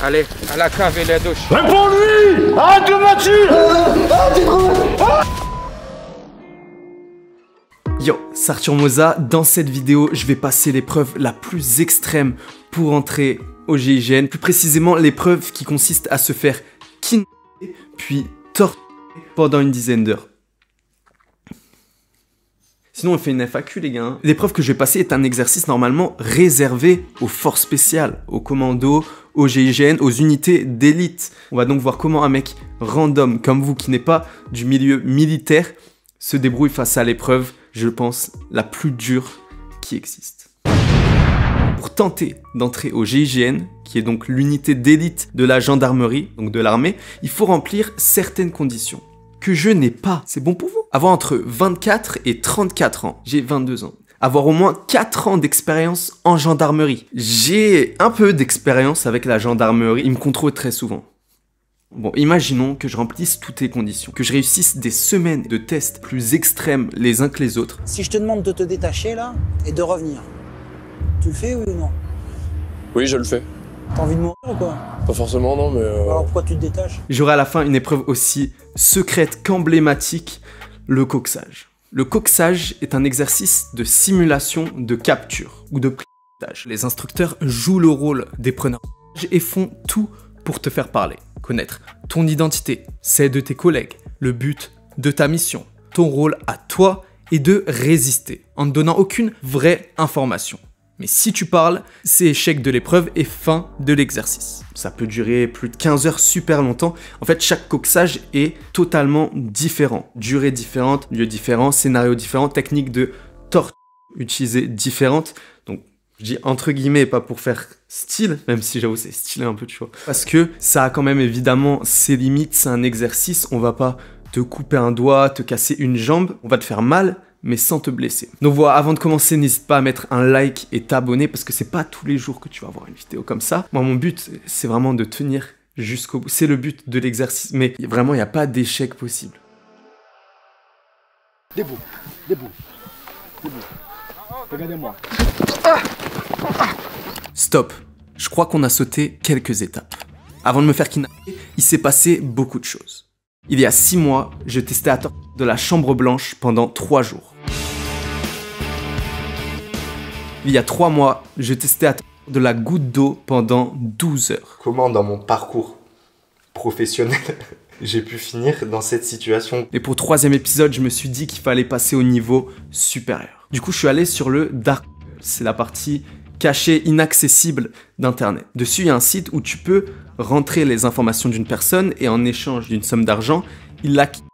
Allez, à la cave et la douche. Réponds-lui! Arrête de mentir! Yo, c'est Arthur Moza. Dans cette vidéo, je vais passer l'épreuve la plus extrême pour entrer au GIGN. Plus précisément, l'épreuve qui consiste à se faire kidnapper, puis torturer pendant une dizaine d'heures. Sinon, on fait une FAQ, les gars. L'épreuve que je vais passer est un exercice normalement réservé aux forces spéciales, aux commandos, aux GIGN, aux unités d'élite. On va donc voir comment un mec random comme vous, qui n'est pas du milieu militaire, se débrouille face à l'épreuve, je pense, la plus dure qui existe. Pour tenter d'entrer au GIGN, qui est donc l'unité d'élite de la gendarmerie, donc de l'armée, il faut remplir certaines conditions que je n'ai pas. C'est bon pour vous? Avoir entre 24 et 34 ans. J'ai 22 ans. Avoir au moins 4 ans d'expérience en gendarmerie. J'ai un peu d'expérience avec la gendarmerie. Ils me contrôlent très souvent. Bon, imaginons que je remplisse toutes les conditions, que je réussisse des semaines de tests plus extrêmes les uns que les autres. Si je te demande de te détacher là et de revenir, tu le fais oui ou non? Oui, je le fais. T'as envie de mourir ou quoi? Pas forcément, non, mais... Alors pourquoi tu te détaches? J'aurai à la fin une épreuve aussi secrète qu'emblématique, le coxage. Le coxage est un exercice de simulation de capture ou de pilotage. Les instructeurs jouent le rôle des preneurs et font tout pour te faire parler. Connaître ton identité, celle de tes collègues, le but de ta mission. Ton rôle à toi est de résister en ne donnant aucune vraie information. Mais si tu parles, c'est échec de l'épreuve et fin de l'exercice. Ça peut durer plus de 15 heures super longtemps. En fait, chaque coxage est totalement différent. Durée différente, lieu différent, scénario différent, technique de torture utilisée différente. Donc, je dis entre guillemets, pas pour faire style, même si j'avoue c'est stylé un peu, tu vois. Parce que ça a quand même évidemment ses limites, c'est un exercice. On va pas te couper un doigt, te casser une jambe. On va te faire mal, mais sans te blesser. Donc voilà, avant de commencer, n'hésite pas à mettre un like et t'abonner parce que c'est pas tous les jours que tu vas voir une vidéo comme ça. Moi, mon but, c'est vraiment de tenir jusqu'au bout. C'est le but de l'exercice, mais vraiment, il n'y a pas d'échec possible. Debout, debout, debout. Regardez-moi. Stop. Je crois qu'on a sauté quelques étapes. Avant de me faire kidnapper, il s'est passé beaucoup de choses. Il y a 6 mois, je testais à tort de la chambre blanche pendant 3 jours. Il y a 3 mois, je testais à tort de la goutte d'eau pendant 12 heures. Comment dans mon parcours professionnel j'ai pu finir dans cette situation? Et pour le 3e épisode, je me suis dit qu'il fallait passer au niveau supérieur. Du coup, je suis allé sur le Dark Web. C'est la partie cachée, inaccessible d'Internet. Dessus, il y a un site où tu peux rentrer les informations d'une personne et en échange d'une somme d'argent, il la kidnappe.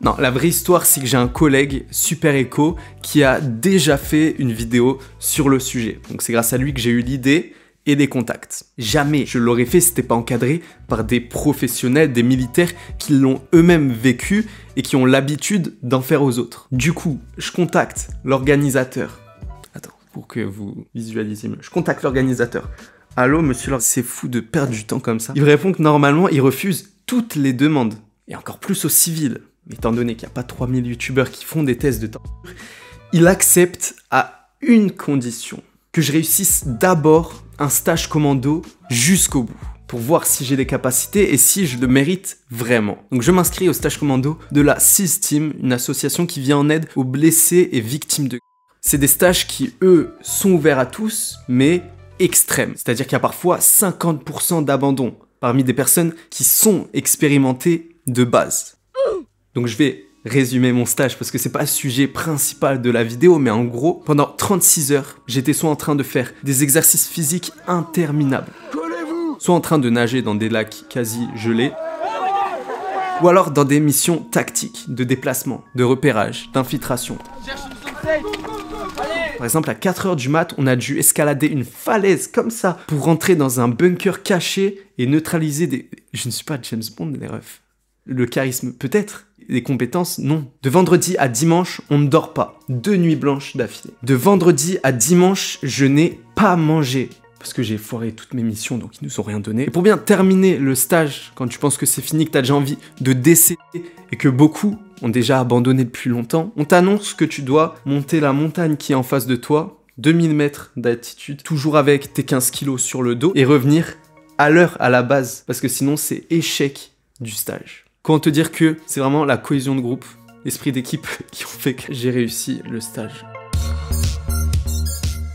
Non, la vraie histoire, c'est que j'ai un collègue, Super Echo, qui a déjà fait une vidéo sur le sujet. Donc c'est grâce à lui que j'ai eu l'idée et des contacts. Jamais je l'aurais fait si c'était pas encadré par des professionnels, des militaires qui l'ont eux-mêmes vécu et qui ont l'habitude d'en faire aux autres. Du coup, je contacte l'organisateur. Attends, pour que vous visualisiez mieux. Je contacte l'organisateur. Allô, monsieur, c'est fou de perdre du temps comme ça. Il me répond que normalement, il refuse toutes les demandes. Et encore plus aux civils. Mais étant donné qu'il n'y a pas 3000 youtubeurs qui font des tests de torture, il accepte à une condition. Que je réussisse d'abord un stage commando jusqu'au bout. Pour voir si j'ai les capacités et si je le mérite vraiment. Donc je m'inscris au stage commando de la SEAL Team, une association qui vient en aide aux blessés et victimes de guerre. C'est des stages qui, eux, sont ouverts à tous, mais extrêmes. C'est-à-dire qu'il y a parfois 50% d'abandon parmi des personnes qui sont expérimentées de base. Donc je vais résumer mon stage parce que c'est pas le sujet principal de la vidéo, mais en gros, pendant 36 heures, j'étais soit en train de faire des exercices physiques interminables, soit en train de nager dans des lacs quasi gelés, ou alors dans des missions tactiques de déplacement, de repérage, d'infiltration. Par exemple, à 4 heures du mat, on a dû escalader une falaise comme ça pour rentrer dans un bunker caché et neutraliser des... Je ne suis pas James Bond, les refs. Le charisme, peut-être. Les compétences, non. De vendredi à dimanche, on ne dort pas. 2 nuits blanches d'affilée. De vendredi à dimanche, je n'ai pas mangé. Parce que j'ai foiré toutes mes missions, donc ils nous ont rien donné. Et pour bien terminer le stage, quand tu penses que c'est fini, que tu as déjà envie de décéder, et que beaucoup ont déjà abandonné depuis longtemps, on t'annonce que tu dois monter la montagne qui est en face de toi, 2000 mètres d'altitude, toujours avec tes 15 kilos sur le dos, et revenir à l'heure à la base, parce que sinon c'est échec du stage. Comment te dire que c'est vraiment la cohésion de groupe, l'esprit d'équipe qui ont fait que j'ai réussi le stage.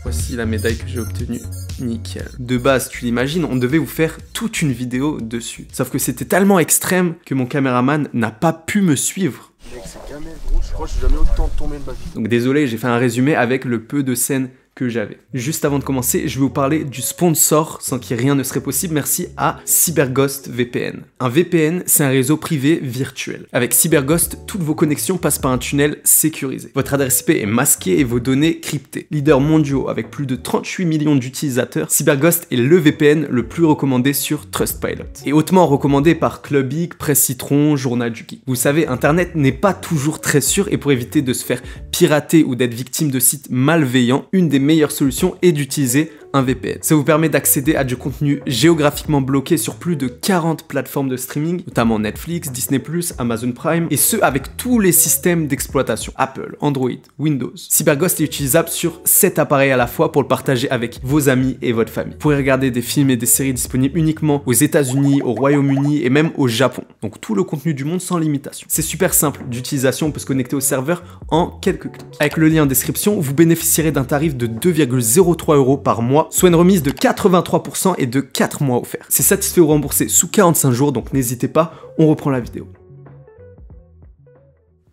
Voici la médaille que j'ai obtenue. Nickel. De base, tu l'imagines, on devait vous faire toute une vidéo dessus. Sauf que c'était tellement extrême que mon caméraman n'a pas pu me suivre. Mec, c'est jamais gros, je crois que j'ai jamais autant tombé de ma vie. Donc désolé, j'ai fait un résumé avec le peu de scènes que j'avais. Juste avant de commencer, je vais vous parler du sponsor sans qui rien ne serait possible. Merci à CyberGhost VPN. Un VPN, c'est un réseau privé virtuel. Avec CyberGhost, toutes vos connexions passent par un tunnel sécurisé. Votre adresse IP est masquée et vos données cryptées. Leader mondiaux avec plus de 38 millions d'utilisateurs, CyberGhost est le VPN le plus recommandé sur Trustpilot. Et hautement recommandé par Club Geek, Presse Citron, Journal du Geek. Vous savez, Internet n'est pas toujours très sûr et pour éviter de se faire pirater ou d'être victime de sites malveillants, une des meilleure solution est d'utiliser un VPN. Ça vous permet d'accéder à du contenu géographiquement bloqué sur plus de 40 plateformes de streaming, notamment Netflix, Disney+, Amazon Prime, et ce avec tous les systèmes d'exploitation, Apple, Android, Windows. CyberGhost est utilisable sur 7 appareils à la fois pour le partager avec vos amis et votre famille. Vous pourrez regarder des films et des séries disponibles uniquement aux États-Unis, au Royaume-Uni et même au Japon. Donc tout le contenu du monde sans limitation. C'est super simple d'utilisation, on peut se connecter au serveur en quelques clics. Avec le lien en description, vous bénéficierez d'un tarif de 2,03 € par mois, soit une remise de 83% et de 4 mois offerts. C'est satisfait ou remboursé sous 45 jours, donc n'hésitez pas, on reprend la vidéo.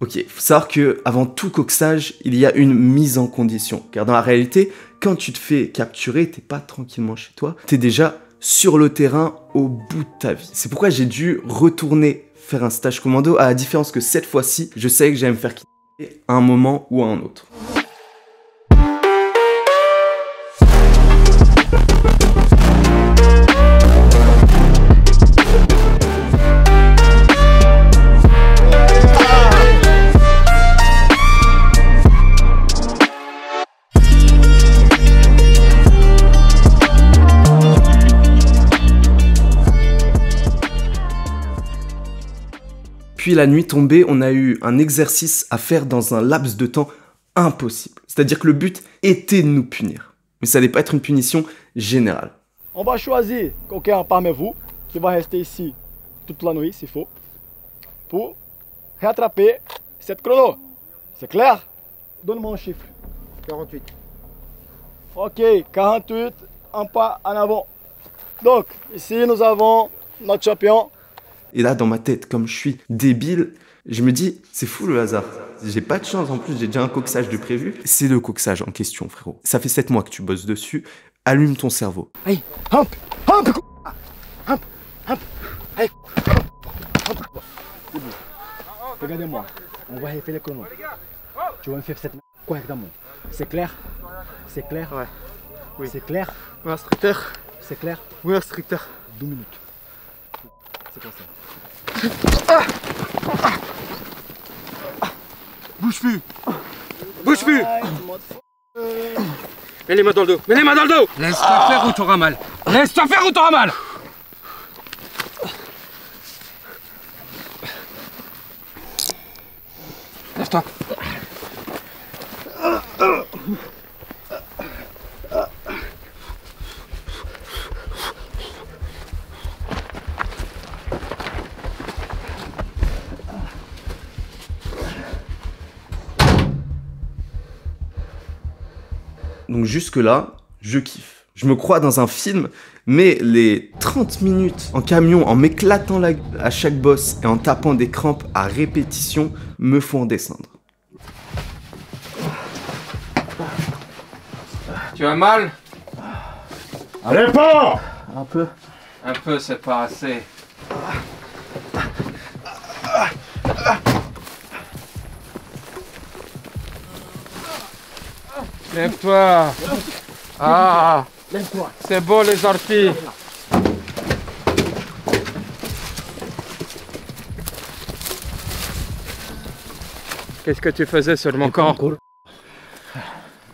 Ok, il faut savoir que avant tout coxage, il y a une mise en condition. Car dans la réalité, quand tu te fais capturer, t'es pas tranquillement chez toi, t'es déjà sur le terrain au bout de ta vie. C'est pourquoi j'ai dû retourner faire un stage commando, à la différence que cette fois-ci, je savais que j'allais me faire quitter à un moment ou à un autre. Puis la nuit tombée, on a eu un exercice à faire dans un laps de temps impossible. C'est-à-dire que le but était de nous punir. Mais ça n'allait pas être une punition générale. On va choisir quelqu'un parmi vous qui va rester ici toute la nuit, s'il faut, pour rattraper cette chrono. C'est clair? Donne-moi un chiffre. 48. Ok, 48, un pas en avant. Donc, ici nous avons notre champion. Et là, dans ma tête, comme je suis débile, je me dis, c'est fou le hasard. J'ai pas de chance, en plus, j'ai déjà un coxage de prévu. C'est le coxage en question, frérot. Ça fait 7 mois que tu bosses dessus. Allume ton cerveau. Allez, hop, hop, hop, hop, allez, hop. Regardez-moi, on va refaire les chronos. Tu vas me faire cette correctement. C'est clair? C'est clair? Ouais. Oui. C'est clair? Oui, instructeur. C'est clair? Oui, instructeur. 2 minutes. C'est comme ça. Bouge plus. Bouge plus. Mets les mains dans le dos. Mets les mains dans le dos. Laisse-toi faire ou t'auras mal. Laisse-toi faire ou t'auras mal. Lève-toi. Donc jusque-là, je kiffe. Je me crois dans un film, mais les 30 minutes en camion, en m'éclatant la gueule à chaque boss et en tapant des crampes à répétition, me font descendre. Tu as mal? Allez, pas! Un peu. Un peu, c'est pas assez. Lève-toi. Ah, Lève-toi. c'est beau les orties. Qu'est-ce que tu faisais sur mon corps?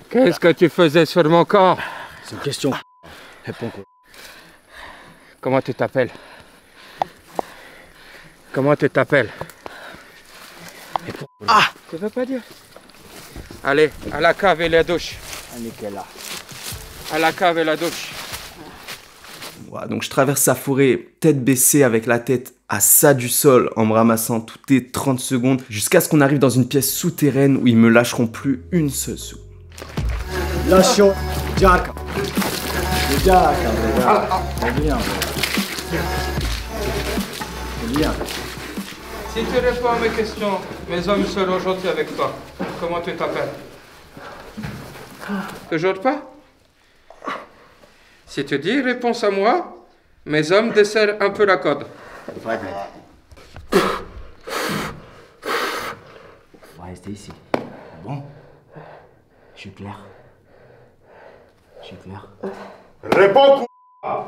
Qu'est-ce que tu faisais sur mon corps? C'est une question. Réponds encore. Comment tu t'appelles? Comment tu t'appelles? Ah! Tu veux pas dire? Allez, à la cave et la douche. Nickel là. À la cave et la douche. Voilà, donc je traverse sa forêt, tête baissée avec la tête à ça du sol, en me ramassant toutes les 30 secondes, jusqu'à ce qu'on arrive dans une pièce souterraine où ils me lâcheront plus une seule seconde. Lascio, Giaca. Giaca, c'est bien. C'est bien. Si tu réponds à mes questions, mes hommes seront gentils avec toi. Comment tu t'appelles? Toujours pas? Si tu dis réponse à moi, mes hommes desserrent un peu la corde. On va rester ici. Bon. Je suis clair. Je suis clair. Réponds, Hein?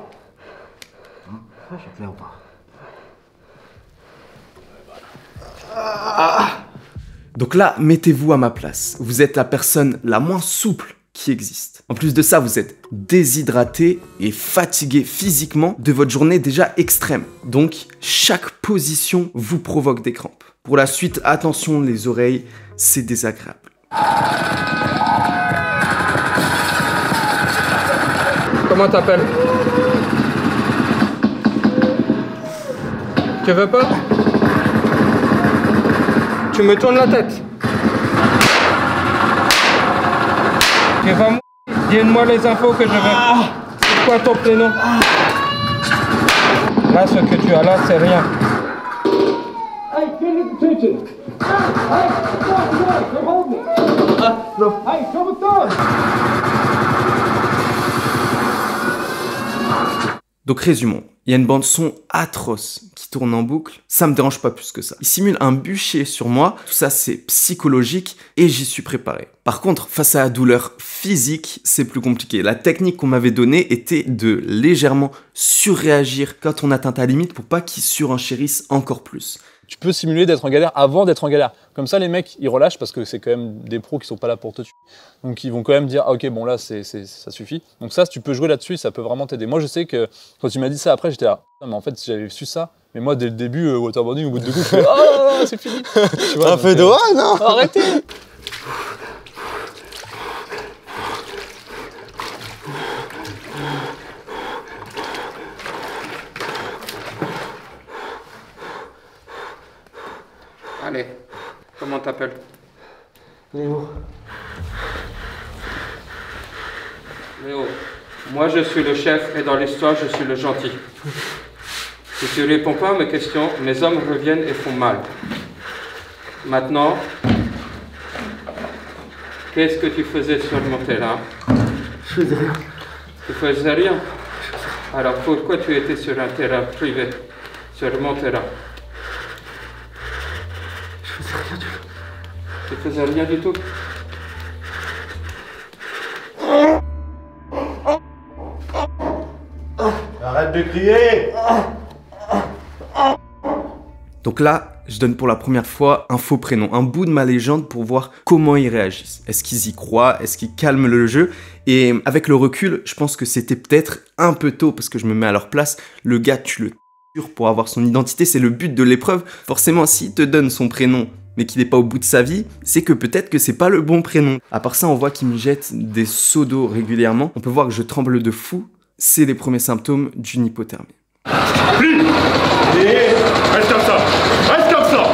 Je suis clair ou pas? Donc là, mettez-vous à ma place. Vous êtes la personne la moins souple qui existe. En plus de ça, vous êtes déshydraté et fatigué physiquement de votre journée déjà extrême. Donc, chaque position vous provoque des crampes. Pour la suite, attention les oreilles, c'est désagréable. Comment t'appelles? Tu veux pas? Tu me tournes la tête. Tu vas mourir. Donne-moi les infos que je veux. C'est quoi ton prénom? Là, ce que tu as là, c'est rien. Donc résumons, il y a une bande son atroce qui tourne en boucle, ça me dérange pas plus que ça. Il simule un bûcher sur moi, tout ça c'est psychologique et j'y suis préparé. Par contre, face à la douleur physique, c'est plus compliqué. La technique qu'on m'avait donnée était de légèrement surréagir quand on atteint ta limite pour pas qu'il surenchérisse encore plus. Tu peux simuler d'être en galère avant d'être en galère. Comme ça, les mecs, ils relâchent parce que c'est quand même des pros qui sont pas là pour te tuer. Donc, ils vont quand même dire, ah, ok, bon, là, ça suffit. Donc ça, tu peux jouer là-dessus, ça peut vraiment t'aider. Moi, je sais que quand tu m'as dit ça après, j'étais là, mais en fait, si j'avais su ça, mais moi, dès le début, waterboarding, au bout de 2 coups, je fais, oh, c'est fini. Tu vois, un peu d'eau, non? Arrêtez. Allez, comment t'appelles? Léo. Léo, moi je suis le chef et dans l'histoire je suis le gentil. Si tu réponds pas à mes questions, mes hommes reviennent et font mal. Maintenant, qu'est-ce que tu faisais sur mon terrain? Je faisais rien. Tu faisais rien? Alors pourquoi tu étais sur un terrain privé, sur mon terrain? Je faisais rien du tout. Tu faisais rien du tout? Arrête de crier! Donc là, je donne pour la première fois un faux prénom, un bout de ma légende pour voir comment ils réagissent. Est-ce qu'ils y croient? Est-ce qu'ils calment le jeu? Et avec le recul, je pense que c'était peut-être un peu tôt parce que je me mets à leur place. Le gars, tu le tures pour avoir son identité, c'est le but de l'épreuve. Forcément, s'il te donne son prénom, mais qu'il n'est pas au bout de sa vie, c'est que peut-être que c'est pas le bon prénom. À part ça, on voit qu'il me jette des seaux d'eau régulièrement. On peut voir que je tremble de fou. C'est les premiers symptômes d'une hypothermie. Plie! Et reste comme ça! Reste comme ça!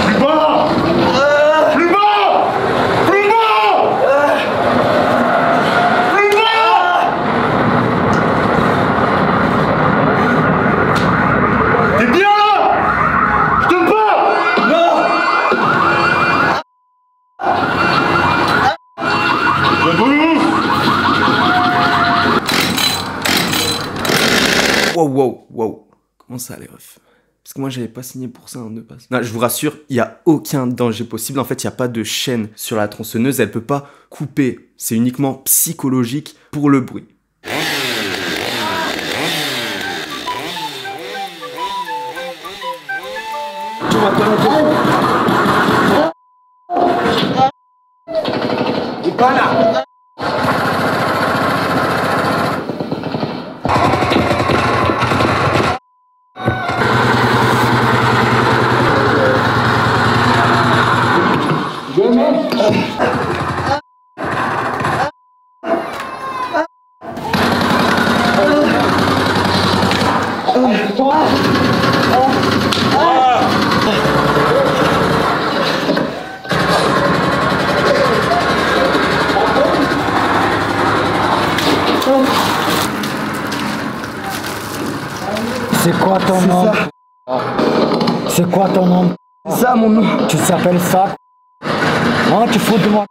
Plus bas! Plus bas! Plus bas! Plus bas! T'es bien là? Je te bats! Non! Debout! Wow. Comment ça, les refs? Parce que moi, j'avais pas signé pour ça, hein, de passe. Non, je vous rassure, il n'y a aucun danger possible. En fait, il n'y a pas de chaîne sur la tronçonneuse. Elle peut pas couper. C'est uniquement psychologique pour le bruit. Je mets C'est quoi ton nom? C'est quoi ton nom? C'est ça mon nom. Tu t'appelles ça? Hein, tu fous de moi?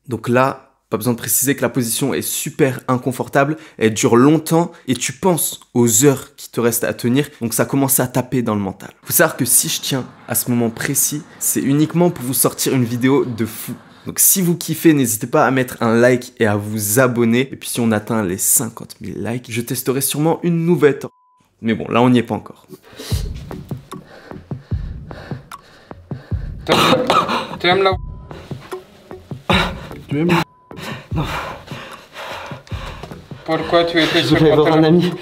Donc là, pas besoin de préciser que la position est super inconfortable, elle dure longtemps et tu penses aux heures qui te restent à tenir, donc ça commence à taper dans le mental. Faut savoir que si je tiens à ce moment précis, c'est uniquement pour vous sortir une vidéo de fou. Donc si vous kiffez, n'hésitez pas à mettre un like et à vous abonner. Et puis si on atteint les 50 000 likes, je testerai sûrement une nouvelle. Mais bon, là on n'y est pas encore. Tu aimes la... Tu aimes? Non. Pourquoi tu étais Je sur voulais voir un ami.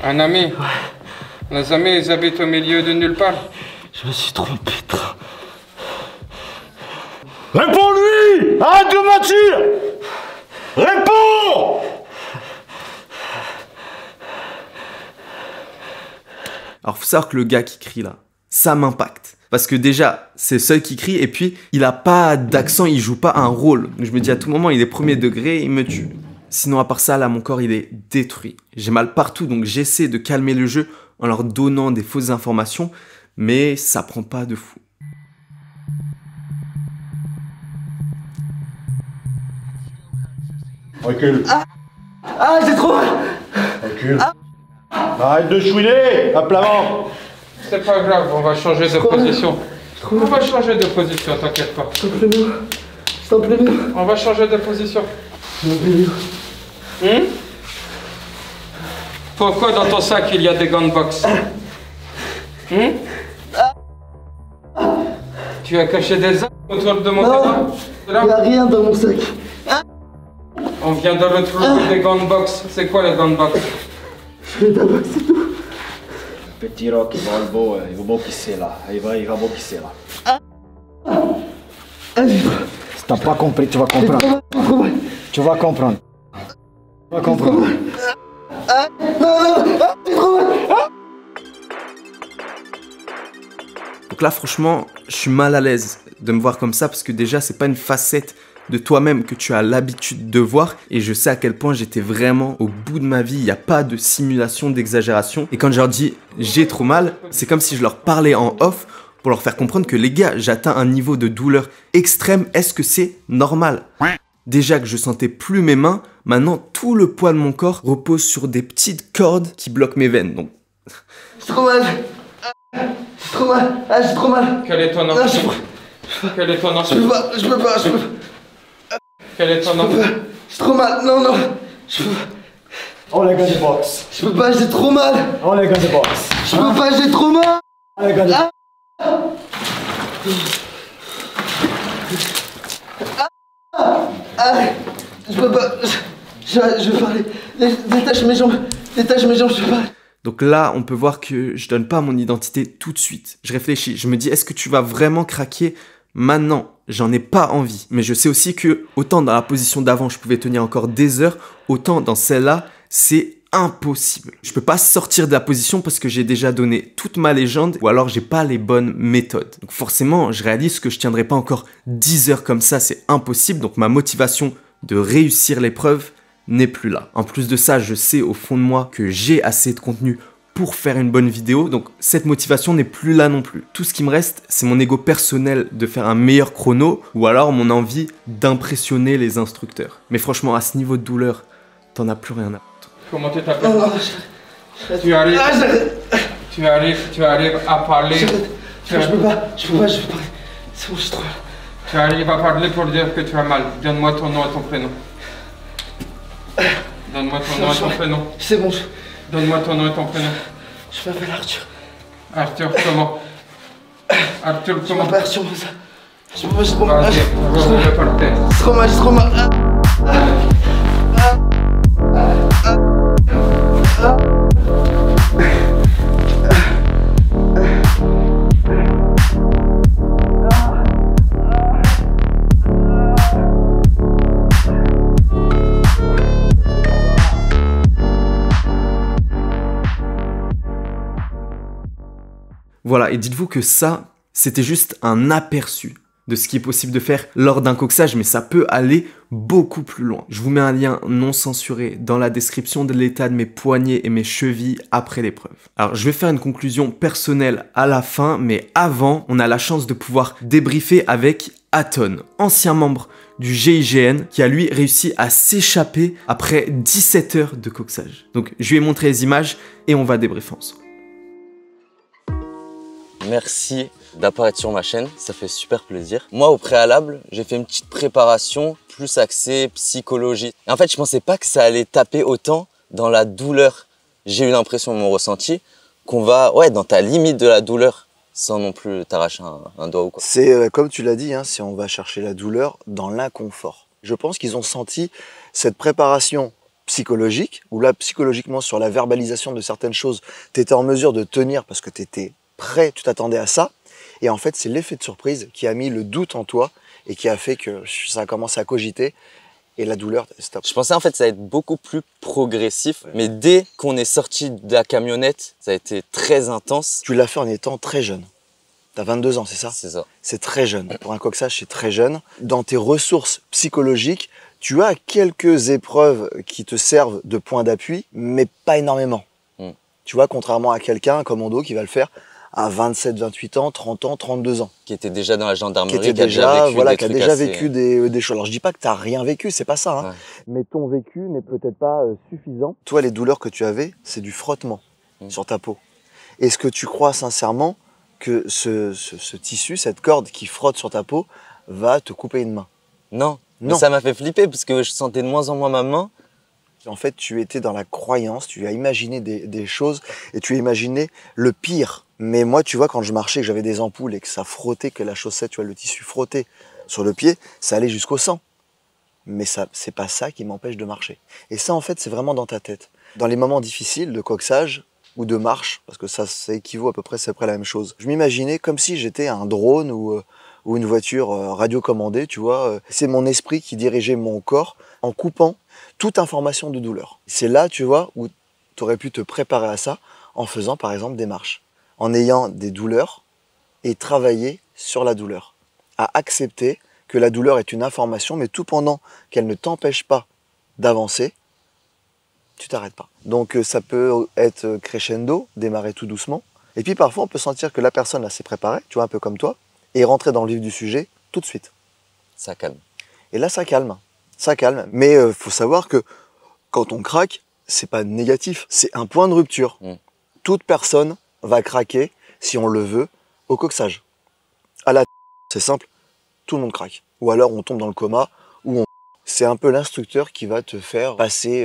Un ami? Ouais. Les amis, ils habitent au milieu de nulle part. Je me suis trompé. Réponds-lui! Arrête de mentir! Réponds! Alors faut savoir que le gars qui crie là, ça m'impacte. Parce que déjà, c'est le seul qui crie et puis il a pas d'accent, il joue pas un rôle. Donc je me dis à tout moment, il est premier degré, il me tue. Sinon à part ça, là mon corps il est détruit. J'ai mal partout donc j'essaie de calmer le jeu en leur donnant des fausses informations, mais ça prend pas de fou. Recule. Ah, j'ai trop mal! Recule. Arrête de chouiner, à plat ventre. C'est pas grave, on va changer de position. On va changer de position, t'inquiète pas. Je t'en prie, On va changer de position. Pourquoi dans ton sac il y a des gants de boxe? Tu as caché des armes autour de mon Non, il n'y a rien dans mon sac. On vient de retrouver des gants de boxe. C'est quoi les gants de boxe? Je fais de la boxe, c'est tout. Petit Rock, il va boxer là. Il va boxer là. Si t'as pas compris, tu vas comprendre. Tu vas comprendre. Tu vas comprendre. Donc là franchement, je suis mal à l'aise de me voir comme ça parce que déjà c'est pas une facette de toi-même que tu as l'habitude de voir et je sais à quel point j'étais vraiment au bout de ma vie, il n'y a pas de simulation, d'exagération et quand je leur dis j'ai trop mal, c'est comme si je leur parlais en off pour leur faire comprendre que les gars, j'atteins un niveau de douleur extrême, est-ce que c'est normal? Déjà que je sentais plus mes mains, maintenant tout le poids de mon corps repose sur des petites cordes qui bloquent mes veines, donc... J'ai trop mal. J'ai trop mal. Ah, j'ai trop mal. Quel est ton nom? Quel est ton nom? Je peux pas. Quel est ton nom? J'ai trop mal. Non. Je peux pas. Oh les gars de boxe. Je peux pas, j'ai trop mal. Oh les gars de boxe. Je peux pas, j'ai trop mal. Oh les gars de boxe. Je peux pas. Je veux parler. Détache mes jambes. Je peux pas. Donc là, on peut voir que je donne pas mon identité tout de suite. Je réfléchis, je me dis, est-ce que tu vas vraiment craquer maintenant? J'en ai pas envie. Mais je sais aussi que, autant dans la position d'avant, je pouvais tenir encore des heures, autant dans celle-là, c'est impossible. Je peux pas sortir de la position parce que j'ai déjà donné toute ma légende ou alors j'ai pas les bonnes méthodes. Donc forcément, je réalise que je tiendrai pas encore 10 heures comme ça, c'est impossible. Donc ma motivation de réussir l'épreuve n'est plus là. En plus de ça, je sais au fond de moi que j'ai assez de contenu pour faire une bonne vidéo, donc cette motivation n'est plus là non plus. Tout ce qui me reste, c'est mon ego personnel de faire un meilleur chrono ou alors mon envie d'impressionner les instructeurs. Mais franchement, à ce niveau de douleur, t'en as plus rien à foutre. Comment tu t'appelles? Tu arrives à parler. Je peux pas. C'est bon, je suis trop mal. Tu arrives à parler pour dire que tu as mal. Donne-moi ton nom et ton prénom. Donne-moi ton nom et ton prénom. C'est bon. Donne-moi ton nom et ton prénom. Je m'appelle Arthur. Arthur comment? Arthur Je comment? m'appelle Arthur, ça. Je peux pas, j'ai trop mal. Vas-y, reviens par terre. J'ai trop mal. Voilà, et dites-vous que ça, c'était juste un aperçu de ce qui est possible de faire lors d'un coxage, mais ça peut aller beaucoup plus loin. Je vous mets un lien non censuré dans la description de l'état de mes poignets et mes chevilles après l'épreuve. Alors, je vais faire une conclusion personnelle à la fin, mais avant, on a la chance de pouvoir débriefer avec Aton, ancien membre du GIGN, qui a lui réussi à s'échapper après 17 heures de coxage. Donc, je lui ai montré les images et on va débriefer ensemble. Merci d'apparaître sur ma chaîne, ça fait super plaisir. Moi, au préalable, j'ai fait une petite préparation plus axée psychologie. Et en fait, je pensais pas que ça allait taper autant dans la douleur. J'ai eu l'impression, mon ressenti, qu'on va dans ta limite de la douleur sans non plus t'arracher un doigt ou quoi. C'est comme tu l'as dit, hein, si on va chercher la douleur dans l'inconfort. Je pense qu'ils ont senti cette préparation psychologique, où là, psychologiquement, sur la verbalisation de certaines choses, tu étais en mesure de tenir parce que tu étais prêt, tu t'attendais à ça. Et en fait, c'est l'effet de surprise qui a mis le doute en toi et qui a fait que ça a commencé à cogiter et la douleur, stop. Je pensais en fait que ça allait être beaucoup plus progressif, mais dès qu'on est sorti de la camionnette, ça a été très intense. Tu l'as fait en étant très jeune. Tu as 22 ans, c'est ça? C'est ça. C'est très jeune. Pour un coxage, c'est très jeune. Dans tes ressources psychologiques, tu as quelques épreuves qui te servent de point d'appui, mais pas énormément. Tu vois, contrairement à quelqu'un, un commando, qui va le faire à 27, 28 ans, 30 ans, 32 ans. Qui était déjà dans la gendarmerie, qui a déjà vécu des choses. Alors je dis pas que tu n'as rien vécu, c'est pas ça. Hein. Ouais. Mais ton vécu n'est peut-être pas suffisant. Toi, les douleurs que tu avais, c'est du frottement sur ta peau. Est-ce que tu crois sincèrement que ce tissu, cette corde qui frotte sur ta peau, va te couper une main? Non. Mais ça m'a fait flipper parce que je sentais de moins en moins ma main. En fait, tu étais dans la croyance, tu as imaginé des choses et tu as imaginé le pire. Mais moi, tu vois, quand je marchais, que j'avais des ampoules et que ça frottait, que la chaussette, tu vois, le tissu frottait sur le pied, ça allait jusqu'au sang. Mais ça, c'est pas ça qui m'empêche de marcher. Et ça, en fait, c'est vraiment dans ta tête. Dans les moments difficiles de coxage ou de marche, parce que ça équivaut à peu près, c'est à peu près la même chose. Je m'imaginais comme si j'étais un drone ou une voiture radiocommandée, tu vois. C'est mon esprit qui dirigeait mon corps en coupant toute information de douleur. C'est là, tu vois, où tu aurais pu te préparer à ça en faisant, par exemple, des marches. En ayant des douleurs et travailler sur la douleur. À accepter que la douleur est une information, mais tout pendant qu'elle ne t'empêche pas d'avancer, tu t'arrêtes pas. Donc ça peut être crescendo, démarrer tout doucement. Et puis parfois, on peut sentir que la personne là s'est préparée, tu vois, un peu comme toi, et rentrer dans le vif du sujet tout de suite. Ça calme. Et là, ça calme. Ça calme. Mais faut savoir que quand on craque, c'est pas négatif, c'est un point de rupture. Toute personne va craquer, si on le veut, au coxage. À la c'est simple, tout le monde craque. Ou alors on tombe dans le coma, ou on... C'est un peu l'instructeur qui va te faire passer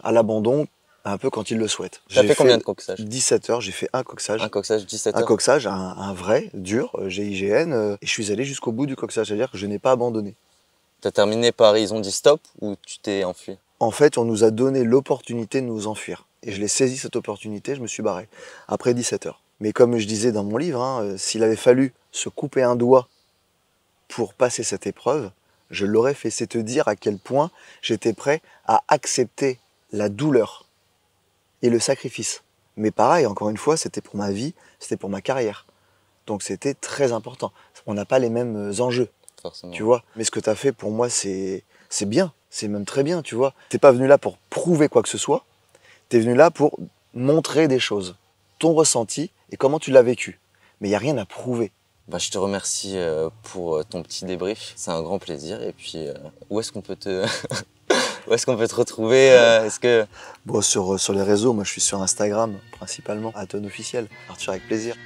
à l'abandon, un peu quand il le souhaite. T'as fait combien de coxages? 17 heures, j'ai fait un coxage. Un coxage, 17 heures? Un coxage, un vrai, dur, GIGN, et je suis allé jusqu'au bout du coxage, c'est-à-dire que je n'ai pas abandonné. T'as terminé par ils ont dit stop, ou tu t'es enfui? En fait, on nous a donné l'opportunité de nous enfuir. Et je l'ai saisi, cette opportunité, je me suis barré, après 17 heures. Mais comme je disais dans mon livre, hein, s'il avait fallu se couper un doigt pour passer cette épreuve, je l'aurais fait. C'est te dire à quel point j'étais prêt à accepter la douleur et le sacrifice. Mais pareil, encore une fois, c'était pour ma vie, c'était pour ma carrière. Donc c'était très important. On n'a pas les mêmes enjeux, forcément. Tu vois. Mais ce que tu as fait, pour moi, c'est bien. C'est même très bien, tu vois. T'es pas venu là pour prouver quoi que ce soit. Tu es venu là pour montrer des choses, ton ressenti et comment tu l'as vécu. Mais il n'y a rien à prouver. Bah, je te remercie pour ton petit débrief, c'est un grand plaisir. Et puis, où est-ce qu'on peut te où est-ce qu'on peut te retrouver est-ce que... Bon, sur les réseaux, moi je suis sur Instagram principalement, Aton officiel. Arthur avec plaisir.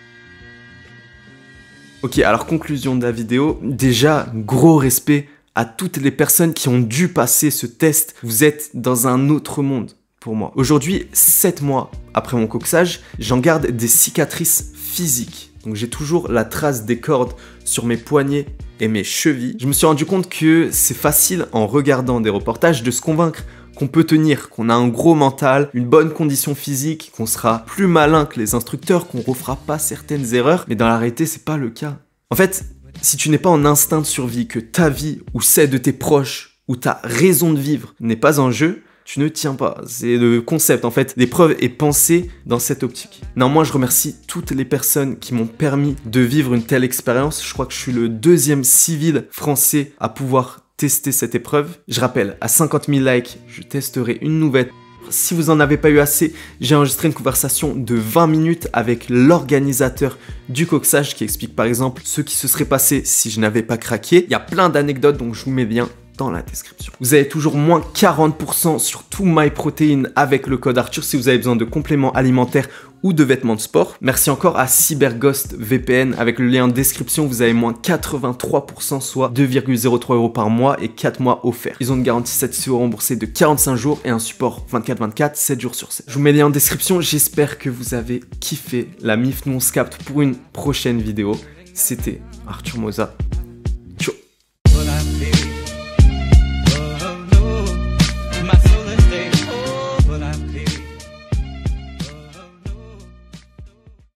Ok, alors conclusion de la vidéo. Déjà, gros respect à toutes les personnes qui ont dû passer ce test. Vous êtes dans un autre monde. Pour moi. Aujourd'hui, 7 mois après mon coxage, j'en garde des cicatrices physiques. Donc j'ai toujours la trace des cordes sur mes poignets et mes chevilles. Je me suis rendu compte que c'est facile en regardant des reportages de se convaincre qu'on peut tenir, qu'on a un gros mental, une bonne condition physique, qu'on sera plus malin que les instructeurs, qu'on refera pas certaines erreurs. Mais dans la réalité, c'est pas le cas. En fait, si tu n'es pas en instinct de survie, que ta vie ou celle de tes proches ou ta raison de vivre n'est pas en jeu, tu ne tiens pas. C'est le concept en fait. L'épreuve est pensée dans cette optique. Néanmoins, je remercie toutes les personnes qui m'ont permis de vivre une telle expérience. Je crois que je suis le deuxième civil français à pouvoir tester cette épreuve. Je rappelle, à 50 000 likes, je testerai une nouvelle. Si vous en avez pas eu assez, j'ai enregistré une conversation de 20 minutes avec l'organisateur du coxage qui explique par exemple ce qui se serait passé si je n'avais pas craqué. Il y a plein d'anecdotes, donc je vous mets bien dans la description. Vous avez toujours moins 40% sur tout MyProtein avec le code Arthur si vous avez besoin de compléments alimentaires ou de vêtements de sport. Merci encore à CyberGhost VPN. Avec le lien en description, vous avez moins 83%, soit 2,03 € par mois et 4 mois offerts. Ils ont une garantie satisfait remboursée de 45 jours et un support 24/24, 7 jours sur 7. Je vous mets le lien en description. J'espère que vous avez kiffé la MIF. Nous on se capte pour une prochaine vidéo. C'était Arthur Moza.